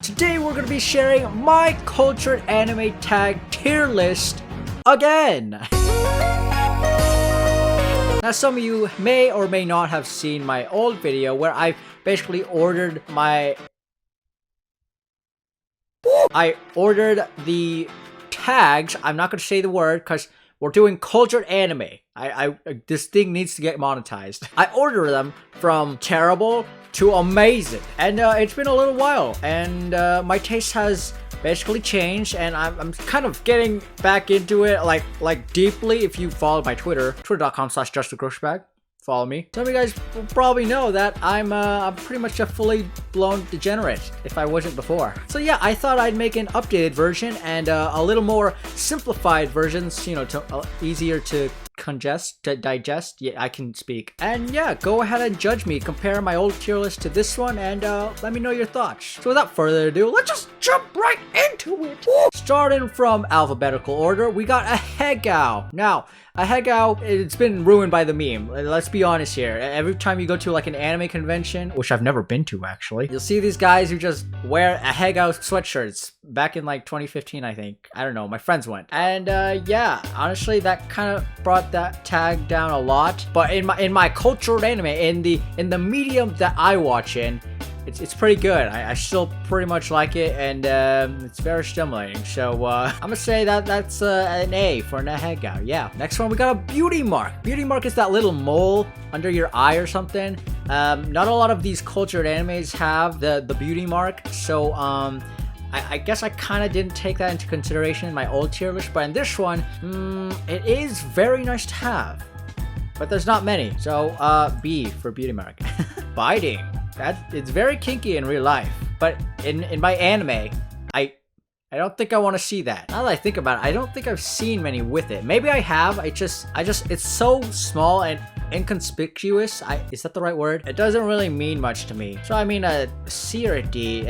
Today we're going to be sharing my cultured anime tag tier list again. Now some of you may or may not have seen my old video where I basically ordered the tags. I'm not going to say the word because we're doing cultured anime. This thing needs to get monetized. I order them from terrible to amazing, and it's been a little while, and my taste has basically changed, and I'm kind of getting back into it like deeply. If you follow my Twitter, twitter.com/justthegrocerybag, follow me. Some of you guys will probably know that I'm pretty much a fully blown degenerate if I wasn't before. So yeah, I thought I'd make an updated version and a little more simplified versions, you know, to easier to digest. Yeah, I can speak. And yeah, go ahead and judge me. Compare my old tier list to this one and let me know your thoughts. So without further ado, let's just jump right into it. Starting from alphabetical order, we got a 𝙃𝙀𝙉𝙏. Now, a 𝙃𝙀𝙉𝙏, it's been ruined by the meme. Let's be honest here. Every time you go to like an anime convention, which I've never been to actually, you'll see these guys who just wear a 𝙃𝙀𝙉𝙏 sweatshirts back in like 2015, I think. I don't know, my friends went. And yeah, honestly, that kind of brought that tag down a lot. But in my cultural anime, in the medium that I watch in, it's pretty good. I still pretty much like it, and it's very stimulating. So I'm gonna say that's an A for a 𝙃𝙀𝙉𝙏. Yeah. Next one, we got a beauty mark. Beauty mark is that little mole under your eye or something. Not a lot of these cultured animes have the beauty mark. So I guess I kind of didn't take that into consideration in my old tier list, but in this one, it is very nice to have. But there's not many, so B for beauty mark. Biting. It's very kinky in real life, but in my anime, I don't think I want to see that. Now that I think about it, I don't think I've seen many with it. Maybe I have. It's so small and inconspicuous. Is that the right word? It doesn't really mean much to me. So I mean a C or a D,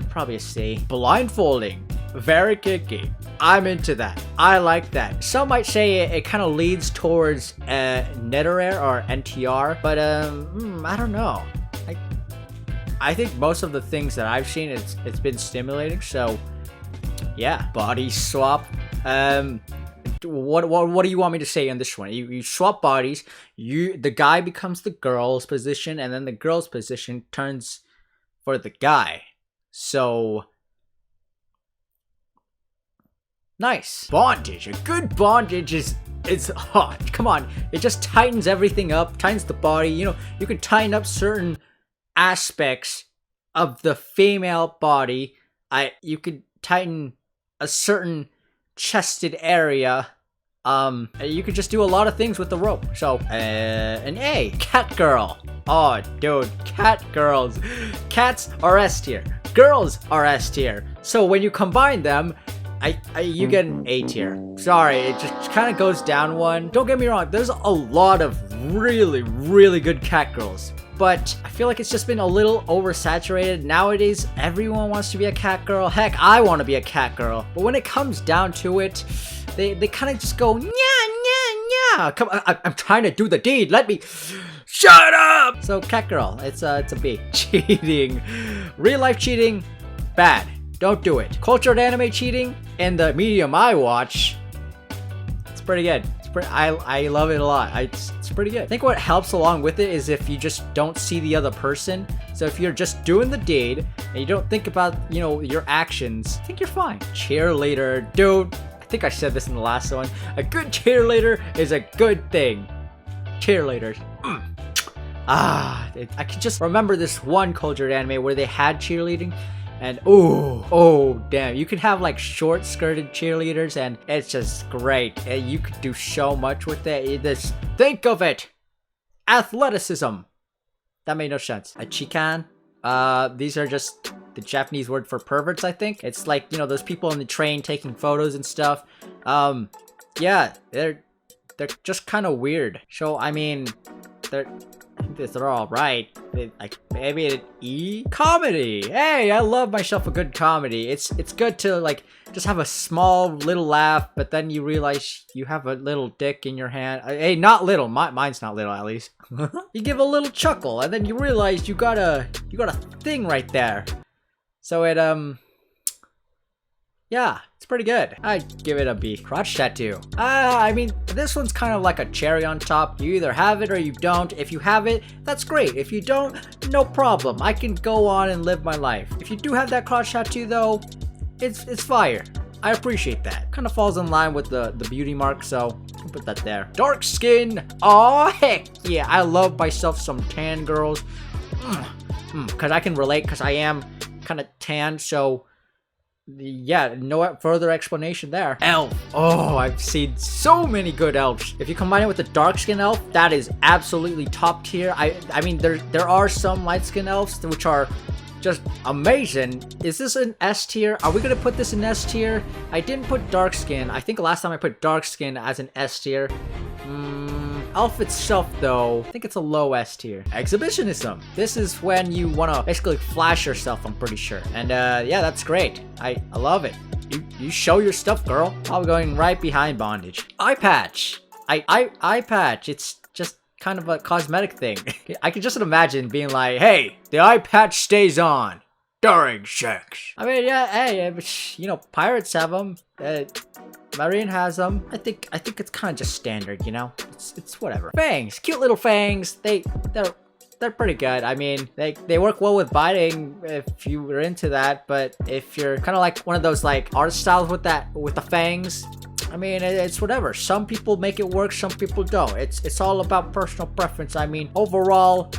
probably a C. Blindfolding, very kinky. I'm into that. I like that. Some might say it kind of leads towards netterare or NTR, but I don't know. I think most of the things that I've seen, it's been stimulating. So yeah, body swap. What do you want me to say on this one? You swap bodies. The guy becomes the girl's position, and then the girl's position turns for the guy. So nice. Bondage. A good bondage is hot. Come on, it just tightens everything up, tightens the body. You know, you can tighten up certain aspects of the female body. You could tighten a certain chested area. You could just do a lot of things with the rope. So an A. Cat girl. Oh dude, cat girls. Cats are S tier, girls are S tier. So when you combine them, you get an A tier. Sorry, it just kind of goes down one. Don't get me wrong, there's a lot of really good cat girls, but I feel like it's just been a little oversaturated. Nowadays, everyone wants to be a cat girl. Heck, I want to be a cat girl. But when it comes down to it, they kind of just go, nya, nya, nya. Come on, I'm trying to do the deed. Let me... Shut up! So, cat girl, it's a B. Cheating. Real life cheating, bad. Don't do it. Cultured anime cheating, in the medium I watch, it's pretty good. I love it a lot. It's pretty good. I think what helps along with it is if you just don't see the other person. So if you're just doing the deed and you don't think about, you know, your actions, I think you're fine. Cheerleader, dude. I think I said this in the last one. A good cheerleader is a good thing. Cheerleaders. I can just remember this one cultured anime where they had cheerleading. And oh damn, you could have like short skirted cheerleaders and it's just great. And you could do so much with it. Just think of it. Athleticism. That made no sense. A chikan. These are just the Japanese word for perverts, I think. It's like, you know, those people on the train taking photos and stuff. Yeah, they're just kind of weird. So I mean, they're all right. Like maybe an E. Comedy. Hey, I love myself a good comedy. It's good to like just have a small little laugh, but then you realize you have a little dick in your hand. Hey, not little. Mine's not little, at least. You give a little chuckle, and then you realize you got a thing right there. So it, yeah, it's pretty good. I'd give it a B. Crotch tattoo. I mean, this one's kind of like a cherry on top. You either have it or you don't. If you have it, that's great. If you don't, no problem. I can go on and live my life. If you do have that crotch tattoo though, it's fire. I appreciate that. Kind of falls in line with the beauty mark, so I'll put that there. Dark skin. Aw, heck yeah. I love myself some tan girls. Because I can relate, because I am kind of tan, so yeah, no further explanation there. Elf. Oh, I've seen so many good elves. If you combine it with the dark skin elf, that is absolutely top tier. I mean, there are some light skin elves which are just amazing. Is this an S tier? Are we gonna put this in S tier? I didn't put dark skin. I think last time I put dark skin as an S tier. Elf itself though, I think it's a low S tier. Exhibitionism. This is when you want to basically flash yourself, I'm pretty sure. And yeah, that's great. I love it. You show your stuff, girl. I'm going right behind bondage. Eye patch. Eye patch. It's just kind of a cosmetic thing. I can just imagine being like, hey, the eye patch stays on during sex. I mean, yeah, hey, you know, pirates have them. Marine has them. I think it's kind of just standard, you know. It's whatever. Fangs, cute little fangs. They're pretty good. I mean, they work well with biting if you were into that. But if you're kind of like one of those like art styles with the fangs, I mean, it's whatever. Some people make it work, some people don't. It's all about personal preference. I mean, overall,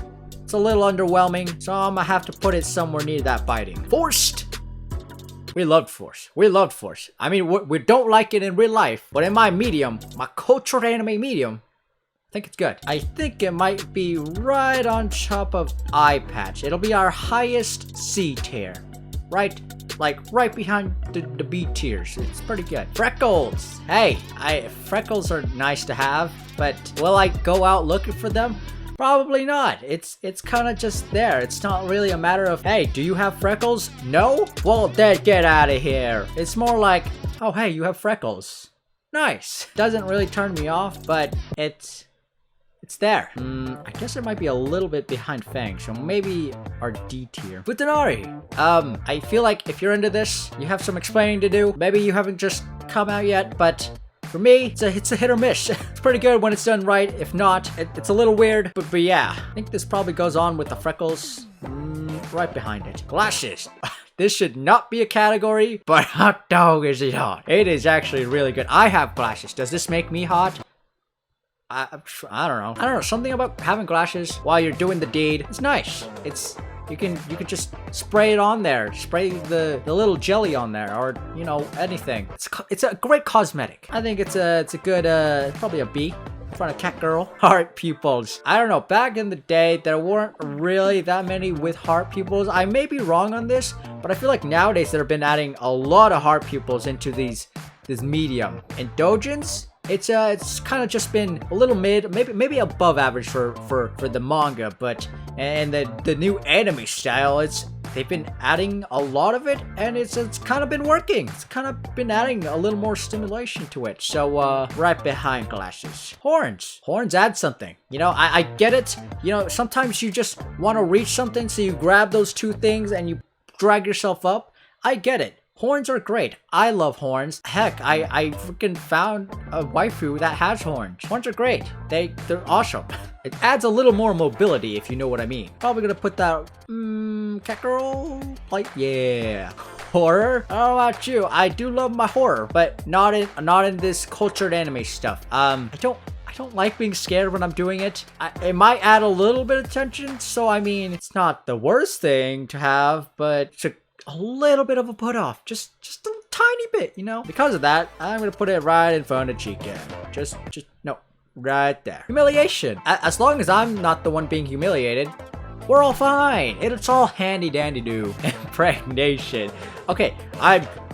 it's a little underwhelming, so I'm gonna have to put it somewhere near that biting. Forced. We loved Force. We loved Force. I mean, we don't like it in real life, but in my medium, my cultured anime medium, I think it's good. I think it might be right on top of Eye Patch. It'll be our highest C tier. Right? Like, right behind the B tiers. It's pretty good. Freckles. Hey, freckles are nice to have, but will I go out looking for them? Probably not. It's kind of just there. It's not really a matter of, hey, do you have freckles? No? Well, then get out of here. It's more like, oh, hey, you have freckles. Nice. Doesn't really turn me off, but it's there. I guess it might be a little bit behind Fang, so maybe our D tier. Futanari. I feel like if you're into this, you have some explaining to do. Maybe you haven't just come out yet, but for me, it's a hit or miss. It's pretty good when it's done right. If not, it's a little weird. But yeah, I think this probably goes on with the freckles right behind it. Glasses. This should not be a category, but hot dog is it hot. It is actually really good. I have glasses. Does this make me hot? I don't know. Something about having glasses while you're doing the deed. It's nice. You can just spray it on there. Spray the little jelly on there, or you know, anything. It's a great cosmetic. I think it's a good probably a B in front of cat girl. Heart pupils. I don't know. Back in the day, there weren't really that many with heart pupils. I may be wrong on this, but I feel like nowadays they've been adding a lot of heart pupils into this medium. And dojins, it's kind of just been a little mid, maybe above average for the manga, but and the new anime style, they've been adding a lot of it, and it's kind of been working. It's kind of been adding a little more stimulation to it. So right behind glasses. Horns add something. You know, I get it. You know, sometimes you just want to reach something, so you grab those two things and you drag yourself up. I get it. Horns are great. I love horns. Heck, I freaking found a waifu that has horns. Horns are great. They're awesome. It adds a little more mobility, if you know what I mean. Probably gonna put that, cat girl? Like, yeah. Horror? I don't know about you. I do love my horror, but not in this cultured anime stuff. I don't like being scared when I'm doing it. It might add a little bit of tension, so I mean, it's not the worst thing to have, but it's a little bit of a put off, just a tiny bit, you know. Because of that, I'm gonna put it right in front of Chica. Just no, right there. Humiliation. As long as I'm not the one being humiliated, we're all fine. It's all handy dandy do. Impregnation. Okay,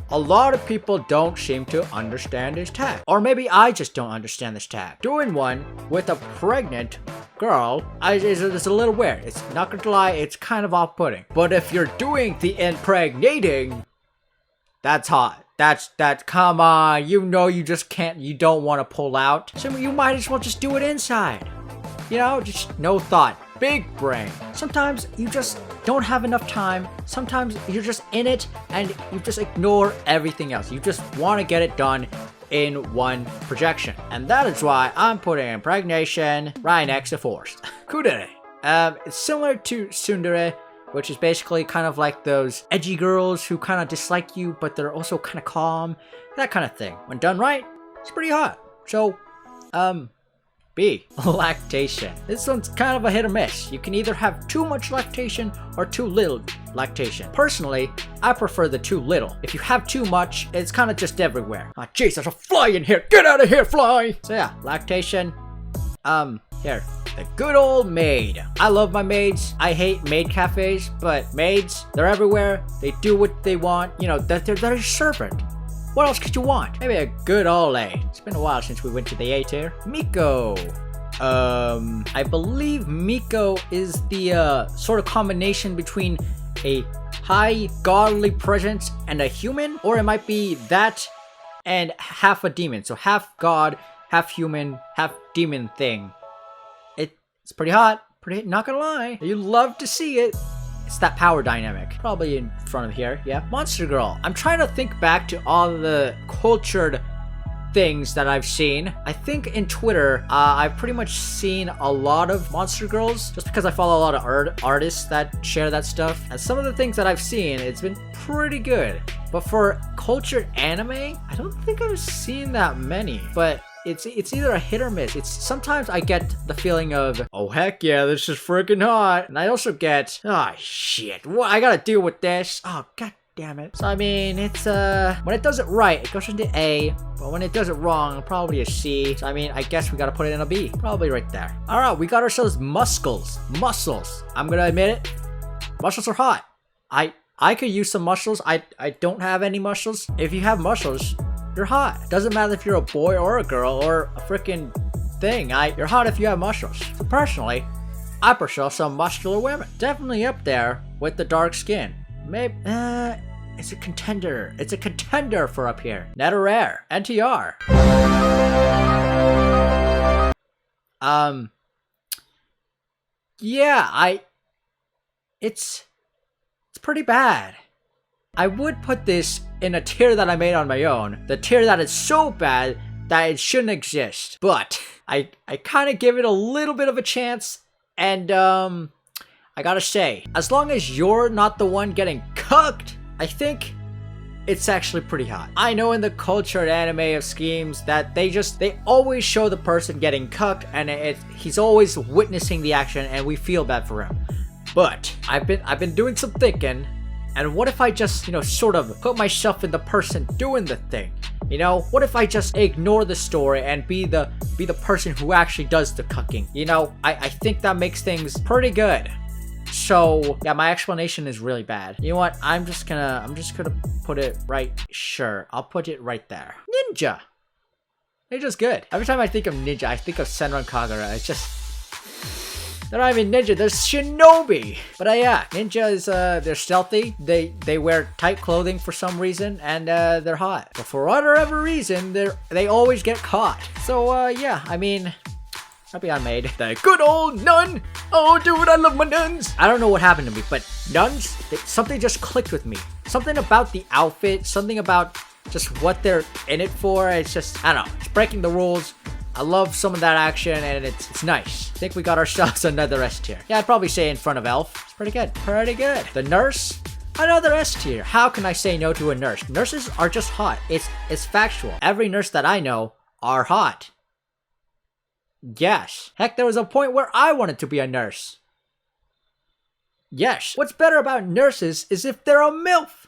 a lot of people don't seem to understand this tag. Or maybe I just don't understand this tag. Doing one with a pregnant girl is a little weird. It's not gonna lie, it's kind of off-putting. But if you're doing the impregnating, that's hot. That's come on, you know you just can't, you don't want to pull out. So you might as well just do it inside. You know, just no thought. big brain. Sometimes you just don't have enough time. Sometimes you're just in it and you just ignore everything else. You just want to get it done in one projection. And that is why I'm putting impregnation right next to forced. Kudere. It's similar to tsundere, which is basically kind of like those edgy girls who kind of dislike you, but they're also kind of calm. That kind of thing. When done right, it's pretty hot. So, B. Lactation. This one's kind of a hit or miss. You can either have too much lactation or too little lactation. Personally, I prefer the too little. If you have too much, it's kind of just everywhere. Ah, jeez, there's a fly in here. Get out of here, fly! So yeah, lactation. Here. The good old maid. I love my maids. I hate maid cafes, but maids, they're everywhere. They do what they want. You know, they're a servant. What else could you want? Maybe a good old A. It's been a while since we went to the A tier. Miko. I believe Miko is the sort of combination between a high godly presence and a human, or it might be that and half a demon. So half god, half human, half demon thing. It's pretty hot. Not gonna lie. You love to see it. It's that power dynamic. Probably in front of here. Yeah. Monster Girl. I'm trying to think back to all the cultured things that I've seen. I think in Twitter, I've pretty much seen a lot of Monster Girls just because I follow a lot of artists that share that stuff. And some of the things that I've seen, it's been pretty good. But for cultured anime, I don't think I've seen that many. But it's either a hit or miss. Sometimes I get the feeling of, oh heck yeah, this is freaking hot. And I also get, oh shit, what, I gotta deal with this. Oh god damn it. So I mean, it's when it does it right, it goes into A, but when it does it wrong, probably a C. So I mean, I guess we gotta put it in a B. Probably right there. Alright, we got ourselves muscles. I'm gonna admit it. Muscles are hot. I could use some muscles. I don't have any muscles. If you have muscles, you're hot. Doesn't matter if you're a boy or a girl or a freaking thing. You're hot if you have muscles. So personally, I prefer some muscular women. Definitely up there with the dark skin. Maybe, it's a contender. It's a contender for up here. Net or rare. NTR. Yeah, it's pretty bad. I would put this in a tier that I made on my own. The tier that is so bad that it shouldn't exist. But I kind of give it a little bit of a chance. And I gotta say, as long as you're not the one getting cucked, I think it's actually pretty hot. I know in the cultured anime of schemes that they always show the person getting cucked and he's always witnessing the action and we feel bad for him. But I've been doing some thinking. And what if I just, sort of put myself in the person doing the thing? What if I just ignore the story and be the person who actually does the cucking? I think that makes things pretty good. So yeah, my explanation is really bad. You know what? I'm just gonna put it right. Sure, I'll put it right there. Ninja. Ninja's good. Every time I think of ninja, I think of Senran Kagura. It's just. They're not even ninja, they're shinobi! But yeah, ninjas, they're stealthy, they wear tight clothing for some reason, and they're hot. But for whatever reason, they always get caught. So yeah, I mean, maybe I made the good old nun! Oh dude, I love my nuns! I don't know what happened to me, but nuns, something just clicked with me. Something about the outfit, something about just what they're in it for, it's just, I don't know, it's breaking the rules. I love some of that action and it's nice. I think we got ourselves another S tier. Yeah, I'd probably say in front of Elf. It's pretty good. Pretty good. The nurse, another S tier. How can I say no to a nurse? Nurses are just hot. It's factual. Every nurse that I know are hot. Yes. Heck, there was a point where I wanted to be a nurse. Yes. What's better about nurses is if they're a MILF.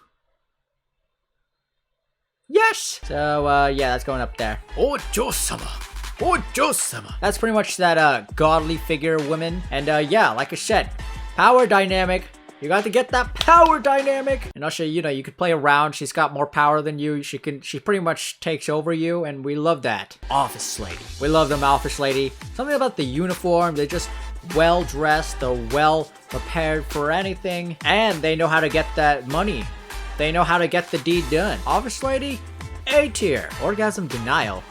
Yes. So, yeah, that's going up there. Ojo-sama. Ojo-sama. That's pretty much that godly figure woman. And yeah, like I said, power dynamic. You got to get that power dynamic. And also, you could play around. She's got more power than you. She pretty much takes over you, and we love that. Office lady. We love them office lady. Something about the uniform. They're just well dressed. They're well prepared for anything, and they know how to get that money. They know how to get the deed done. Office lady, A tier. Orgasm denial.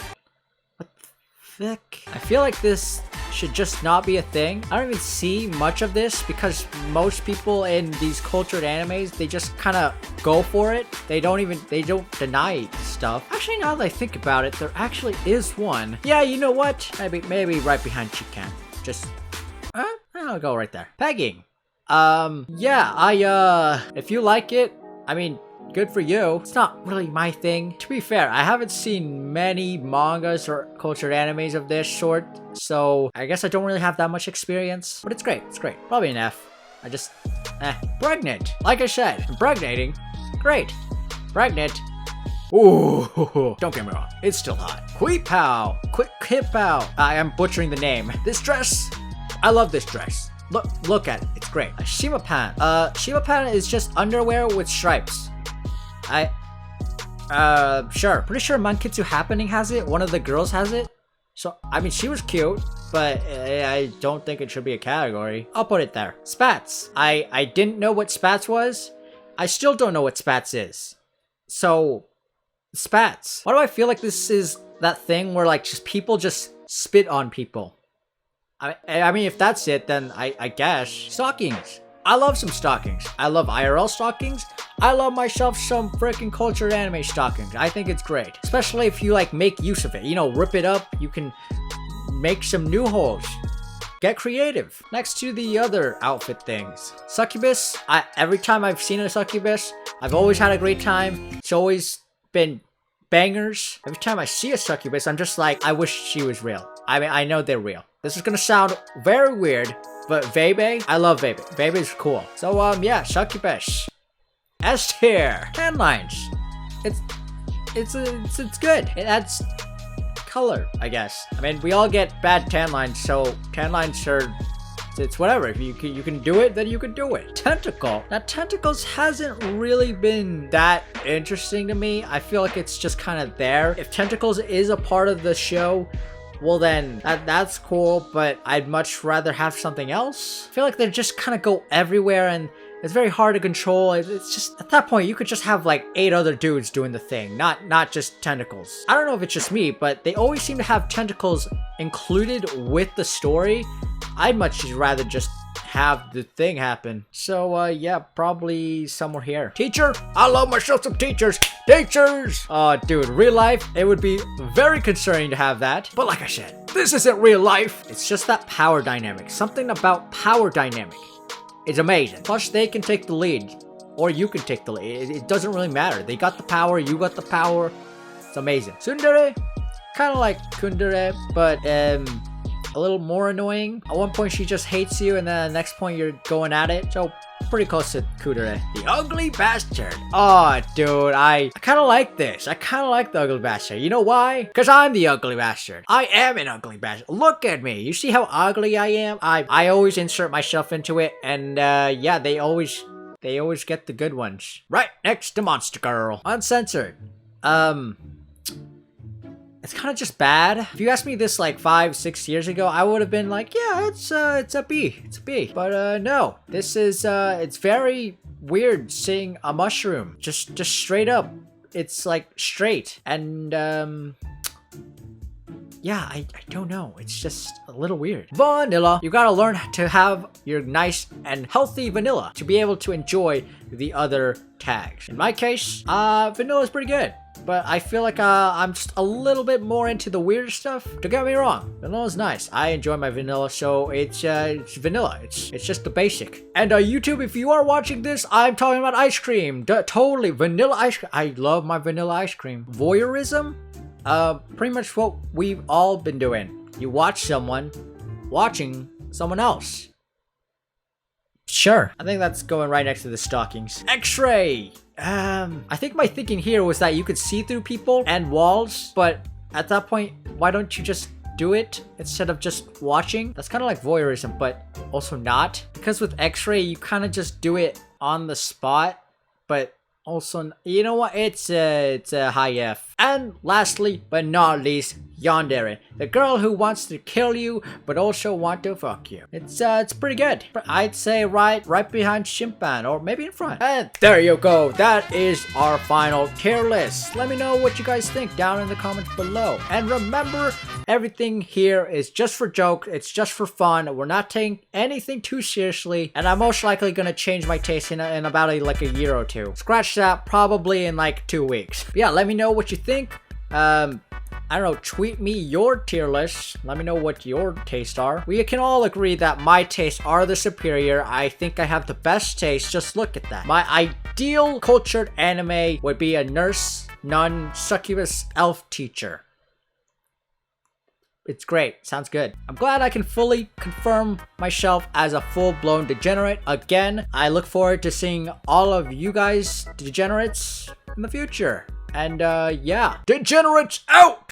What the fuck? I feel like this should just not be a thing. I don't even see much of this because most people in these cultured animes, they just kind of go for it. They don't deny stuff. Actually, now that I think about it, there actually is one. Yeah, you know what? Maybe right behind Chikan. Just, I'll go right there. Pegging. Yeah, if you like it, I mean, good for you. It's not really my thing. To be fair, I haven't seen many mangas or cultured animes of this sort, so I guess I don't really have that much experience. But it's great. It's great. Probably an F. I just, pregnant. Like I said, impregnating. Great. Pregnant. Ooh, don't get me wrong. It's still hot. 𝙃𝙀𝙉𝙏𝘼𝙄. I am butchering the name. This dress, I love this dress. Look at it. It's great. 𝙃𝙀𝙉𝙏. 𝙃𝙀𝙉𝙏 is just underwear with stripes. Sure. Pretty sure Mankitsu Happening has it. One of the girls has it. So, I mean, she was cute, but I don't think it should be a category. I'll put it there. Spats. I didn't know what spats was. I still don't know what spats is. So, spats. Why do I feel like this is that thing where like just people just spit on people? I mean, if that's it, then I guess. Stockings. I love some stockings. I love IRL stockings. I love myself some freaking cultured anime stockings. I think it's great. Especially if you like make use of it. You know, rip it up. You can make some new holes. Get creative. Next to the other outfit things. Succubus. Every time I've seen a succubus, I've always had a great time. It's always been bangers. Every time I see a succubus, I'm just like, I wish she was real. I mean, I know they're real. This is gonna sound very weird, but 𝙃𝙀𝙉, I love 𝙃𝙀𝙉. 𝙃𝙀𝙉 is cool. So, yeah, succubus. S tier. Tan lines. It's good. It adds color, I guess. I mean, we all get bad tan lines, so tan lines are, it's whatever. If you can do it, then you can do it. Tentacle. Now, tentacles hasn't really been that interesting to me. I feel like it's just kind of there. If tentacles is a part of the show, well then, that's cool, but I'd much rather have something else. I feel like they just kind of go everywhere and it's very hard to control. It's just, at that point, you could just have like 8 other dudes doing the thing, not just tentacles. I don't know if it's just me, but they always seem to have tentacles included with the story. I'd much rather just have the thing happen. So, yeah, probably somewhere here. Teacher? I love myself some teachers. Teachers! Dude, real life, it would be very concerning to have that. But like I said, this isn't real life. It's just that power dynamic. Something about power dynamic is amazing. Plus, they can take the lead. Or you can take the lead. It doesn't really matter. They got the power, you got the power. It's amazing. Tsundere? Kind of like Kundere, but, a little more annoying. At one point she just hates you and then the next point you're going at it. So pretty close to Kundere. The ugly bastard. Oh dude, I kind of like this. I kind of like the ugly bastard. You know why? Because I'm the ugly bastard. I am an ugly bastard. Look at me. You see how ugly I am? I always insert myself into it and yeah, they always get the good ones. Right next to Monster Girl. Uncensored. It's kind of just bad. If you asked me this like 5-6 years ago, I would have been like, yeah, it's a B. It's a B. But no, this is it's very weird seeing a mushroom just straight up. It's like straight and yeah, I don't know. It's just a little weird. Vanilla. You gotta learn to have your nice and healthy vanilla to be able to enjoy the other tags. In my case, vanilla is pretty good. But I feel like I'm just a little bit more into the weird stuff. Don't get me wrong, vanilla's nice. I enjoy my vanilla, so it's vanilla. It's just the basic. And YouTube, if you are watching this, I'm talking about ice cream. Totally vanilla ice cream. I love my vanilla ice cream. Voyeurism, pretty much what we've all been doing. You watch someone watching someone else. Sure. I think that's going right next to the stockings. X-ray. I think my thinking here was that you could see through people and walls, but at that point, why don't you just do it instead of just watching? That's kind of like voyeurism, but also not. Because with X-ray, you kind of just do it on the spot, but also, you know what? It's a high F. And lastly, but not least, yandere, the girl who wants to kill you but also want to fuck you. It's pretty good. I'd say right behind Shimpan, or maybe in front. And there you go. That is our final tier list. Let me know what you guys think down in the comments below. And remember, everything here is just for joke. It's just for fun. We're not taking anything too seriously, and I'm most likely gonna change my taste in about like a year or two. Scratch that, probably in like 2 weeks. But yeah, let me know what you think. I don't know, tweet me your tier list. Let me know what your tastes are. We can all agree that my tastes are the superior. I think I have the best taste. Just look at that. My ideal cultured anime would be a nurse, nun, succubus, elf teacher. It's great. Sounds good. I'm glad I can fully confirm myself as a full-blown degenerate. Again, I look forward to seeing all of you guys degenerates in the future. And yeah, degenerates out!